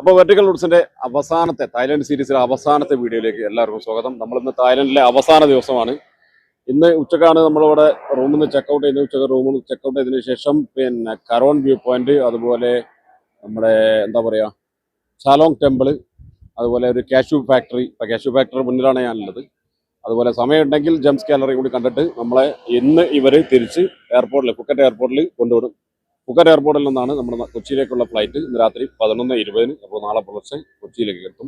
അപ്പോൾ വെർട്ടിക്കൽ റൂട്ട്സിന്റെ അവസാനത്തെ തായ്ലൻഡ് സീരീസിലെ അവസാനത്തെ വീഡിയോയിലേക്ക് എല്ലാവർക്കും സ്വാഗതം. നമ്മളിന്ന് തായ്ലൻഡിലെ അവസാന ദിവസമാണ്. ഇന്ന് ഉച്ചക്കാണ് നമ്മളിവിടെ റൂമിൽ നിന്ന് ചെക്കൗട്ട് ചെയ്ത് ഉച്ചക്ക് റൂമിൽ നിന്ന് ചെക്കൗട്ട് ചെയ്തതിനു ശേഷം പിന്നെ കരോൺ വ്യൂ പോയിന്റ്, അതുപോലെ നമ്മുടെ എന്താ പറയുക ചാലോങ് ടെമ്പിള്, അതുപോലെ ഒരു കാഷ്യൂ ഫാക്ടറി. ഇപ്പം കാഷ്യൂ ഫാക്ടറി മുന്നിലാണ് ഞാനുള്ളത്. അതുപോലെ സമയമുണ്ടെങ്കിൽ ജംസ് ഗാലറി കൂടി കണ്ടിട്ട് നമ്മളെ ഇന്ന് ഇവർ തിരിച്ച് എയർപോർട്ടിൽ ഫുക്കറ്റ് എയർപോർട്ടിൽ കൊണ്ടുവിടും. ഫുക്കറ്റ് എയർപോർട്ടിൽ നിന്നാണ് നമ്മുടെ കൊച്ചിയിലേക്കുള്ള ഫ്ലൈറ്റ് ഇന്ന് രാത്രി 11:20. അപ്പോൾ നാളെ പുലർച്ചെ കൊച്ചിയിലേക്ക് എത്തും.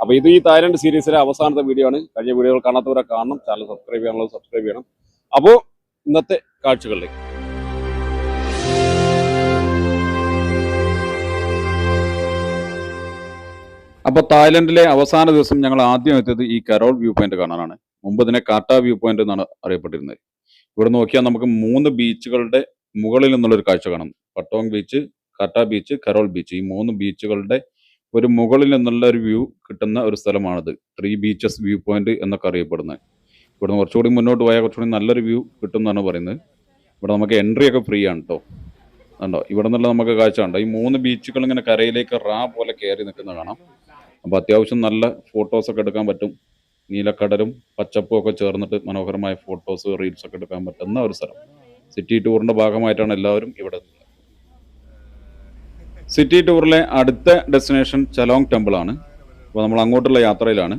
അപ്പോൾ ഇത് ഈ തായ്ലൻഡ് സീരീസിലെ അവസാനത്തെ വീഡിയോ ആണ്. കഴിഞ്ഞ വീഡിയോകൾ കാണാത്തവരെ കാണണം. ചാനൽ സബ്സ്ക്രൈബ് ചെയ്യാനുള്ളത് സബ്സ്ക്രൈബ് ചെയ്യണം. അപ്പോൾ ഇന്നത്തെ കാഴ്ചകളിലേക്ക്. അപ്പോൾ തായ്ലൻഡിലെ അവസാന ദിവസം ഞങ്ങൾ ആദ്യം എത്തിയത് ഈ കരോൾ വ്യൂ പോയിന്റ് കാണാനാണ്. മുമ്പ് ഇതിനെ കാട്ട വ്യൂ പോയിന്റ് എന്നാണ് അറിയപ്പെട്ടിരുന്നത്. ഇവിടെ നോക്കിയാൽ നമുക്ക് 3 ബീച്ചുകളുടെ മുകളിൽ നിന്നുള്ളൊരു കാഴ്ച കാണാം. പട്ടോങ് ബീച്ച്, കാട്ട ബീച്ച്, കരോൾ ബീച്ച്. ഈ 3 ബീച്ചുകളുടെ ഒരു മുകളിൽ നിന്നുള്ള ഒരു വ്യൂ കിട്ടുന്ന ഒരു സ്ഥലമാണിത്. 3 ബീച്ചസ് വ്യൂ പോയിന്റ് എന്നൊക്കെ അറിയപ്പെടുന്നത്. ഇവിടുന്ന് കുറച്ചുകൂടി മുന്നോട്ട് പോയാൽ കുറച്ചുകൂടി നല്ലൊരു വ്യൂ കിട്ടും എന്നാണ് പറയുന്നത്. ഇവിടെ നമുക്ക് എൻട്രി ഒക്കെ ഫ്രീ ആണ് കേട്ടോ. കണ്ടോ, ഇവിടെ നിന്നുള്ള നമുക്ക് കാഴ്ച കണ്ടോ. ഈ 3 ബീച്ചുകൾ ഇങ്ങനെ കരയിലേക്ക് പോലെ കയറി നിൽക്കുന്ന കാണാം. അപ്പോൾ അത്യാവശ്യം നല്ല ഫോട്ടോസൊക്കെ എടുക്കാൻ പറ്റും. നീലക്കടലും പച്ചപ്പും ഒക്കെ ചേർന്നിട്ട് മനോഹരമായ ഫോട്ടോസ്, റീൽസ് ഒക്കെ എടുക്കാൻ പറ്റുന്ന ഒരു സ്ഥലം. സിറ്റി ടൂറിന്റെ ഭാഗമായിട്ടാണ് എല്ലാവരും ഇവിടെ നിന്നത്. സിറ്റി ടൂറിലെ അടുത്ത ഡെസ്റ്റിനേഷൻ ചലോങ് ടെമ്പിൾ ആണ്. അപ്പോൾ നമ്മൾ അങ്ങോട്ടുള്ള യാത്രയിലാണ്.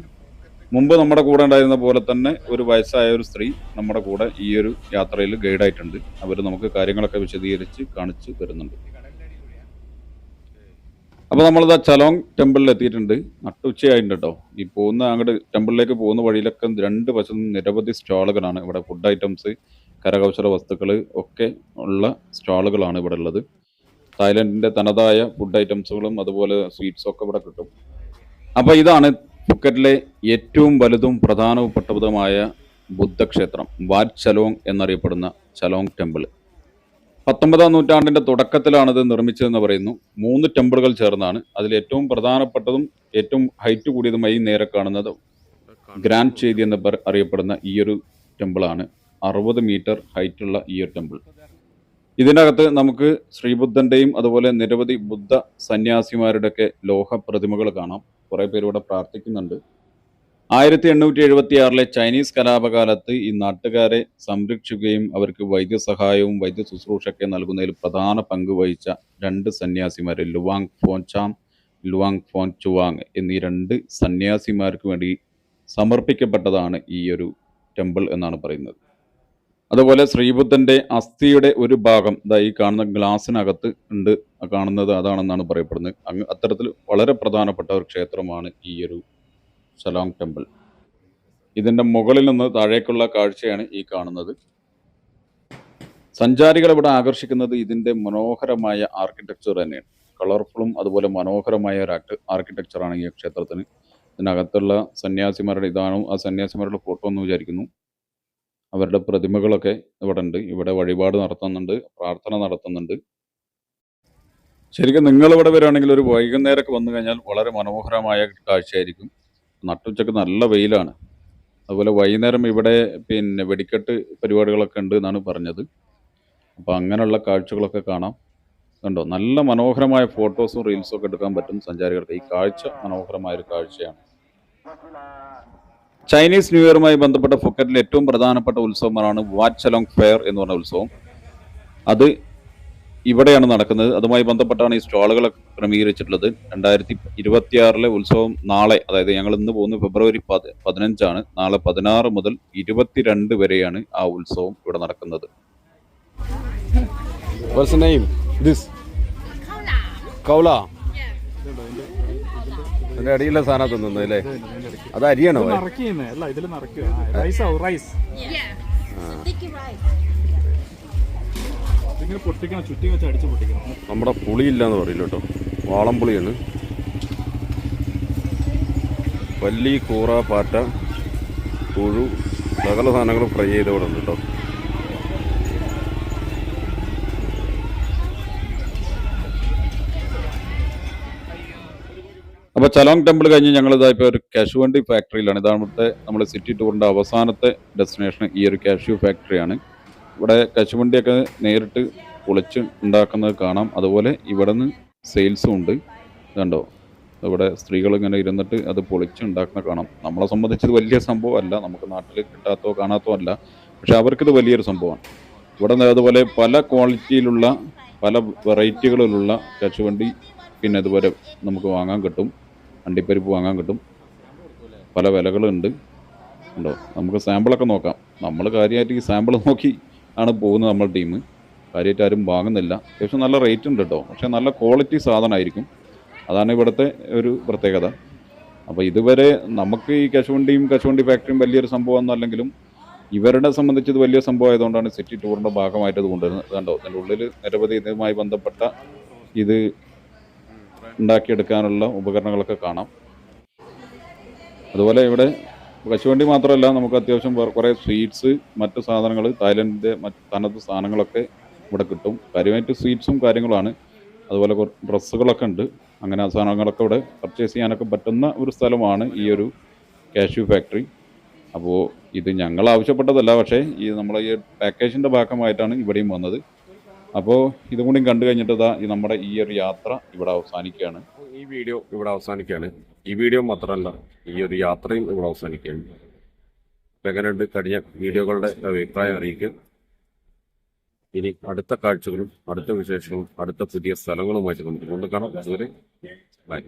മുമ്പ് നമ്മുടെ കൂടെ ഉണ്ടായിരുന്ന പോലെ തന്നെ ഒരു വയസ്സായ ഒരു സ്ത്രീ നമ്മുടെ കൂടെ ഈ ഒരു യാത്രയിൽ ഗൈഡായിട്ടുണ്ട്. അവർ നമുക്ക് കാര്യങ്ങളൊക്കെ വിശദീകരിച്ച് കാണിച്ച് തരുന്നുണ്ട്. അപ്പോൾ നമ്മളിതാ ചലോങ് ടെമ്പിളിൽ എത്തിയിട്ടുണ്ട്. നട്ടുച്ചയായിട്ടുണ്ട് കേട്ടോ. ഈ പോകുന്ന അങ്ങോട്ട് ടെമ്പിളിലേക്ക് പോകുന്ന വഴിയിലൊക്കെ 2 വശത്തും നിരവധി സ്റ്റാളുകളാണ്. ഇവിടെ ഫുഡ് ഐറ്റംസ്, കരകൗശല വസ്തുക്കൾ ഒക്കെ ഉള്ള സ്റ്റാളുകളാണ് ഇവിടെ ഉള്ളത്. തായ്ലൻഡിൻ്റെ തനതായ ഫുഡ് ഐറ്റംസുകളും അതുപോലെ സ്വീറ്റ്സും ഒക്കെ ഇവിടെ കിട്ടും. അപ്പോൾ ഇതാണ് ഫുക്കറ്റിലെ ഏറ്റവും വലുതും പ്രധാനപ്പെട്ടതുമായ ബുദ്ധക്ഷേത്രം, വാറ്റ് ചലോങ് എന്നറിയപ്പെടുന്ന ചലോങ് ടെമ്പിൾ. 19-ാം നൂറ്റാണ്ടിൻ്റെ തുടക്കത്തിലാണിത് നിർമ്മിച്ചതെന്ന് പറയുന്നു. 3 ടെമ്പിളുകൾ ചേർന്നാണ്. അതിൽ ഏറ്റവും പ്രധാനപ്പെട്ടതും ഏറ്റവും ഹൈറ്റ് കൂടിയതുമായി നേരെ കാണുന്നത് ഗ്രാൻഡ് ചേരി എന്ന് അറിയപ്പെടുന്ന ഈ ഒരു ടെമ്പിളാണ്. 60 മീറ്റർ ഹൈറ്റുള്ള ഈ ഒരു ടെമ്പിൾ. ഇതിനകത്ത് നമുക്ക് ശ്രീബുദ്ധൻ്റെയും അതുപോലെ നിരവധി ബുദ്ധ സന്യാസിമാരുടെയൊക്കെ ലോഹ പ്രതിമകൾ കാണാം. കുറേ പേര് ഇവിടെ പ്രാർത്ഥിക്കുന്നുണ്ട്. 1876-ലെ ചൈനീസ് കലാപകാലത്ത് ഈ നാട്ടുകാരെ സംരക്ഷിക്കുകയും അവർക്ക് വൈദ്യസഹായവും വൈദ്യ ശുശ്രൂഷയൊക്കെ നൽകുന്നതിൽ പ്രധാന പങ്ക് വഹിച്ച 2 സന്യാസിമാർ, ലുവാങ് ഫോൻചാം, ലുവാങ് ഫോൻ ചുവാങ് എന്നീ 2 സന്യാസിമാർക്ക് വേണ്ടി സമർപ്പിക്കപ്പെട്ടതാണ് ഈ ഒരു ടെമ്പിൾ എന്നാണ് പറയുന്നത്. അതുപോലെ ശ്രീബുദ്ധൻ്റെ അസ്ഥിയുടെ ഒരു ഭാഗം ഈ കാണുന്ന ഗ്ലാസിനകത്ത് ഉണ്ട്. കാണുന്നത് അതാണെന്നാണ് പറയപ്പെടുന്നത്. അത്തരത്തിൽ വളരെ പ്രധാനപ്പെട്ട ഒരു ക്ഷേത്രമാണ് ഈ ഒരു ചലോങ് ടെമ്പിൾ. ഇതിൻ്റെ മുകളിൽ നിന്ന് താഴേക്കുള്ള കാഴ്ചയാണ് ഈ കാണുന്നത്. സഞ്ചാരികളെ ഇവിടെ ആകർഷിക്കുന്നത് ഇതിൻ്റെ മനോഹരമായ ആർക്കിടെക്ചർ തന്നെയാണ്. കളർഫുള്ളും അതുപോലെ മനോഹരമായ ഒരു ആർക്കിടെക്ചറാണ് ഈ ക്ഷേത്രത്തിന്. ഇതിനകത്തുള്ള സന്യാസിമാരുടെ ഇതാണ് ആ സന്യാസിമാരുടെ ഫോട്ടോ എന്ന് വിചാരിക്കുന്നു. അവരുടെ പ്രതിമകളൊക്കെ ഇവിടെ ഉണ്ട്. ഇവിടെ വഴിപാട് നടത്തുന്നുണ്ട്, പ്രാർത്ഥന നടത്തുന്നുണ്ട്. ശരിക്കും നിങ്ങളിവിടെ വരികയാണെങ്കിൽ ഒരു വൈകുന്നേരമൊക്കെ വന്നു കഴിഞ്ഞാൽ വളരെ മനോഹരമായ കാഴ്ചയായിരിക്കും. നട്ടുച്ചക്ക് നല്ല വെയിലാണ്. അതുപോലെ വൈകുന്നേരം ഇവിടെ പിന്നെ വെടിക്കെട്ട് പരിപാടികളൊക്കെ ഉണ്ട് എന്നാണ് പറഞ്ഞത്. അപ്പോൾ അങ്ങനെയുള്ള കാഴ്ചകളൊക്കെ കാണാം. കണ്ടോ, നല്ല മനോഹരമായ ഫോട്ടോസും റീൽസും ഒക്കെ എടുക്കാൻ പറ്റും സഞ്ചാരികൾക്ക്. ഈ കാഴ്ച മനോഹരമായൊരു കാഴ്ചയാണ്. ചൈനീസ് ന്യൂ ഇയറുമായി ബന്ധപ്പെട്ട ഫുക്കറ്റിലെ ഏറ്റവും പ്രധാനപ്പെട്ട ഉത്സവമാണ് വാറ്റ് ചലോങ് ഫെയർ എന്ന് പറഞ്ഞ ഉത്സവം. അത് ഇവിടെയാണ് നടക്കുന്നത്. അതുമായി ബന്ധപ്പെട്ടാണ് ഈ സ്റ്റാളുകൾ ക്രമീകരിച്ചിട്ടുള്ളത്. 2026-ലെ ഉത്സവം നാളെ, അതായത് ഞങ്ങൾ ഇന്ന് പോകുന്നത് ഫെബ്രുവരി 15 നാളെ 16 മുതൽ 22 വരെയാണ് ആ ഉത്സവം ഇവിടെ നടക്കുന്നത്. അതിന്റെ അടിയിലുള്ള സാധനം തിന്നുന്നത് അല്ലേ? അത് അരിയാണോ? നമ്മുടെ പുളിയില്ലാന്ന് പറയില്ല കേട്ടോ, വാളം പുളിയാണ്. പല്ലി, കൂറ, പാറ്റ, പുഴു, സകല സാധനങ്ങളും ഫ്രൈ ചെയ്ത് ഇവിടെ ഉണ്ട് കേട്ടോ. അപ്പോൾ ചലോങ് ടെമ്പിൾ കഴിഞ്ഞ് ഞങ്ങളിതാ ഇപ്പോൾ ഒരു കാഷ്യൂവണ്ടി ഫാക്ടറിയിലാണ്. ഇതാണ് നമ്മൾ സിറ്റി ടൂറിൻ്റെ അവസാനത്തെ ഡെസ്റ്റിനേഷൻ. ഈ ഒരു കാഷ്യൂ ഫാക്ടറിയാണ്. ഇവിടെ കശുവണ്ടിയൊക്കെ നേരിട്ട് പൊളിച്ച് ഉണ്ടാക്കുന്നത് കാണാം. അതുപോലെ ഇവിടെ നിന്ന് സെയിൽസും ഉണ്ട്. കണ്ടോ, ഇവിടെ സ്ത്രീകൾ ഇങ്ങനെ ഇരുന്നിട്ട് അത് പൊളിച്ചുണ്ടാക്കുന്ന കാണാം. നമ്മളെ സംബന്ധിച്ച് ഇത് വലിയ സംഭവമല്ല, നമുക്ക് നാട്ടിൽ കിട്ടാത്തോ കാണാത്തോ അല്ല, പക്ഷെ അവർക്കിത് വലിയൊരു സംഭവമാണ്. ഇവിടെ അതുപോലെ പല ക്വാളിറ്റിയിലുള്ള പല വെറൈറ്റികളിലുള്ള കശുവണ്ടി പിന്നെ ഇതുപോലെ നമുക്ക് വാങ്ങാൻ കിട്ടും. അണ്ടിപ്പരിപ്പ് വാങ്ങാൻ കിട്ടും. പല വിലകളുണ്ട്. ഉണ്ടോ, നമുക്ക് സാമ്പിളൊക്കെ നോക്കാം. നമ്മൾ കാര്യമായിട്ട് ഈ സാമ്പിൾ നോക്കി ആണ് പോകുന്നത്. നമ്മൾ ടീം കാര്യമായിട്ട് ആരും വാങ്ങുന്നില്ല. അത്യാവശ്യം നല്ല റേറ്റ് ഉണ്ട് കേട്ടോ, പക്ഷേ നല്ല ക്വാളിറ്റി സാധനമായിരിക്കും. അതാണ് ഇവിടുത്തെ ഒരു പ്രത്യേകത. അപ്പോൾ ഇതുവരെ നമുക്ക് ഈ കശുവണ്ടി ഫാക്ടറിയും വലിയൊരു സംഭവമൊന്നുമല്ലെങ്കിലും ഇവരുടെ സംബന്ധിച്ച് ഇത് വലിയ സംഭവം ആയതുകൊണ്ടാണ് സിറ്റി ടൂറിൻ്റെ ഭാഗമായിട്ട് ഇത് കൊണ്ടുവരുന്നത്. കണ്ടോ, അതിൻ്റെ ഉള്ളിൽ നിരവധി ഇതുമായി ബന്ധപ്പെട്ട ഇത് ഉണ്ടാക്കിയെടുക്കാനുള്ള ഉപകരണങ്ങളൊക്കെ കാണാം. അതുപോലെ ഇവിടെ കശുവണ്ടി മാത്രമല്ല, നമുക്ക് അത്യാവശ്യം കുറേ സ്വീറ്റ്സ്, മറ്റു സാധനങ്ങൾ, തായ്ലൻഡിൻ്റെ തനത് സാധനങ്ങളൊക്കെ ഇവിടെ കിട്ടും. കാര്യമായിട്ട് സ്വീറ്റ്സും കാര്യങ്ങളാണ്. അതുപോലെ ഡ്രസ്സുകളൊക്കെ ഉണ്ട്. അങ്ങനെ ആ സാധനങ്ങളൊക്കെ ഇവിടെ പർച്ചേസ് ചെയ്യാനൊക്കെ പറ്റുന്ന ഒരു സ്ഥലമാണ് ഈ ഒരു കാഷ്യൂ ഫാക്ടറി. അപ്പോൾ ഇത് ഞങ്ങൾ ആവശ്യപ്പെട്ടതല്ല, പക്ഷേ ഈ നമ്മളെ ഈ പാക്കേജിൻ്റെ ഭാഗമായിട്ടാണ് ഇവിടെയും വന്നത്. അപ്പോൾ ഇതും കൂടി കണ്ടു കഴിഞ്ഞിട്ട് ഈ നമ്മുടെ ഈ ഒരു യാത്ര ഇവിടെ അവസാനിക്കുകയാണ്. ഈ വീഡിയോ ഇവിടെ അവസാനിക്കുകയാണ്. ഈ വീഡിയോ മാത്രമല്ല, ഈ ഒരു യാത്രയും ഇവിടെ അവസാനിക്കുകയാണ്. എങ്ങനെയുണ്ട് കഴിഞ്ഞ വീഡിയോകളുടെ അഭിപ്രായം അറിയിക്കുക. ഇനി അടുത്ത കാഴ്ചകളും അടുത്ത വിശേഷങ്ങളും അടുത്ത പുതിയ സ്ഥലങ്ങളുമായിട്ട് നമുക്ക് കൊണ്ടുകാണാം. അതുവരെ ബൈ.